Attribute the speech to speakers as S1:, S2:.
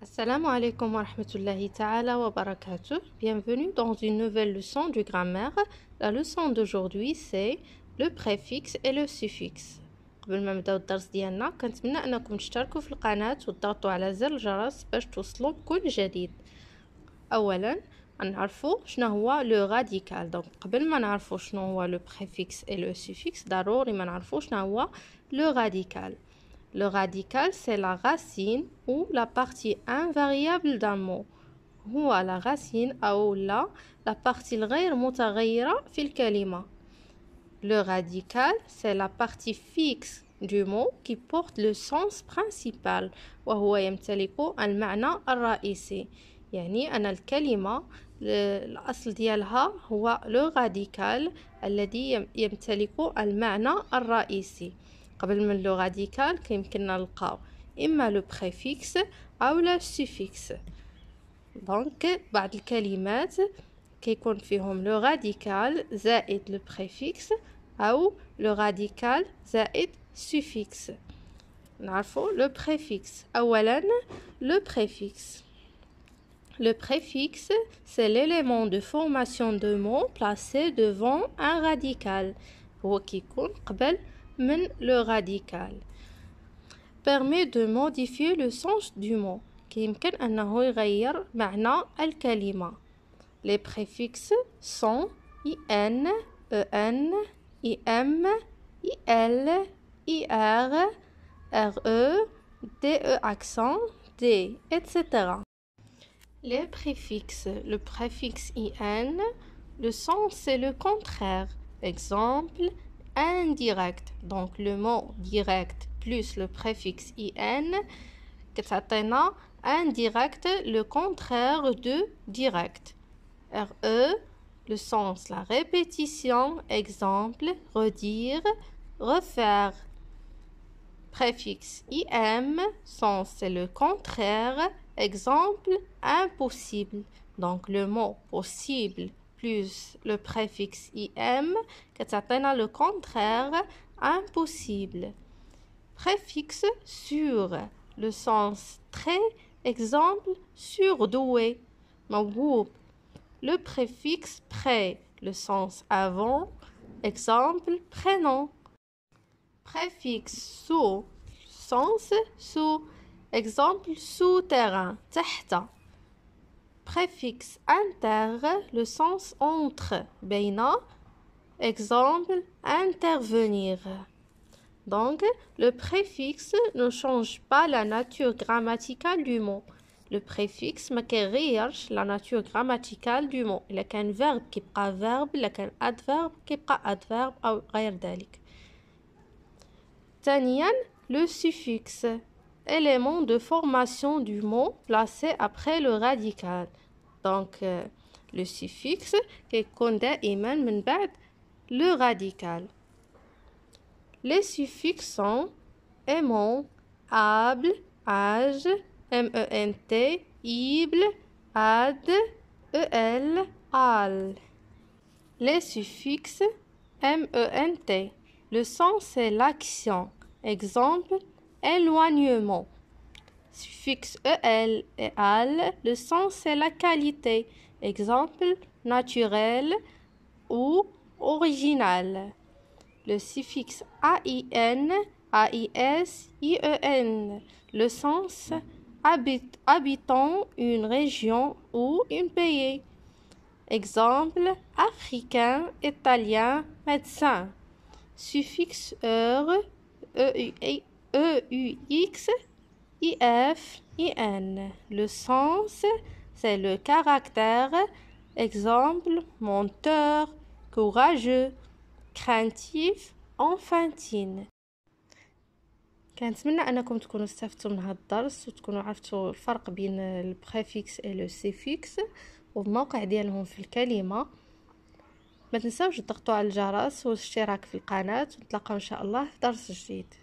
S1: Assalamu alaikum wa rahmatullahi ta'ala wa barakatuh. Bienvenue dans une nouvelle leçon de grammaire. La leçon d'aujourd'hui c'est le préfixe et le suffixe. قبل ما نبداو الدرس ديالنا كنتمنى انكم تشتركوا في القناة وتضغطوا على زر الجرس باش توصلوا بكل جديد. اولا نعرفوا شنو هو لو راديكال. دونك قبل ما نعرفوا شنو هو لو préfixe et le suffixe ضروري ما نعرفوا شنو هو لو راديكال. Le radical, c'est la racine ou la partie invariable d'un mot. هو la racine أو la partie غير متغيرة في الكلمة. Le radical, c'est la partie fixe du mot qui porte le sens principal وهو يمتلك المعنى الرئيسي. يعني أن الكلمة الأصل ديالها هو le radical الذي يمتلك المعنى الرئيسي. قبل من لو راديكال كيمكننا نلقاو اما لو بريفيكس او لو سوفيكس. دونك بعض الكلمات كيكون فيهم لو راديكال زائد لو بريفيكس او لو راديكال زائد سوفيكس. نعرفوا لو بريفيكس. اولا لو بريفيكس. Le préfixe, c'est l'élément de formation de mots placé devant un radical. هو كيكون قبل من le radical. Permet de modifier le sens du mot. كيمكن أنه يغير معنى الكلمة. Les préfixes sont IN, EN, IM, IL, IR, RE, DE accent, D, etc. Les préfixes. Le préfixe IN, le sens c'est le contraire. Exemple, indirect. Donc le mot direct plus le préfixe IN كتعطينا indirect, le contraire de direct. RE, le sens la répétition. Exemple, redire, refaire. Préfixe IM, sens c'est le contraire. Exemple, impossible. Donc le mot possible plus le préfixe IM كتعطينا le contraire impossible. Préfixe sur, le sens très. Exemple, surdoué, موهوب. Le préfixe près, le sens avant. Exemple, prénom. Préfixe sous, sens sous. Exemple, souterrain, تحت. Préfixe inter, le sens entre, بين. Exemple, intervenir. Donc, le préfixe ne change pas la nature grammaticale du mot. Le préfixe ما كيغيرش la nature grammaticale du mot. إلا كان verbe كيبقى verbe، إلا كان adverbe كيبقى adverbe أو غير ذلك. ثانيا le suffixe. Élément de formation du mot placé après le radical. Donc le suffixe كيكون دائما من بعد le radical. Les suffixes sont aimant, able, âge, ment, ible, ad, el, al. Les suffixes ment, le sens c'est l'action. Exemple, éloignement. Suffixe el et al, le sens c'est la qualité. Exemple, naturel ou original. Le suffixe ain, ais, ien, le sens habitant une région ou un pays. Exemple, africain, italien, médecin. Suffixe heure, EUX, IF, IN. Le sens, c'est le caractère. Exemple, menteur, courageux, craintif, enfantine. كنتمنى أنكم تكونوا استفدتوا من هذا الدرس وتكونوا عرفتوا الفرق بين البريفيكس و لو سيفيكس والموقع ديالهم في الكلمة. ما تنساوش تضغطوا على الجرس والاشتراك في القناة ونتلاقاو إن شاء الله في درس جديد.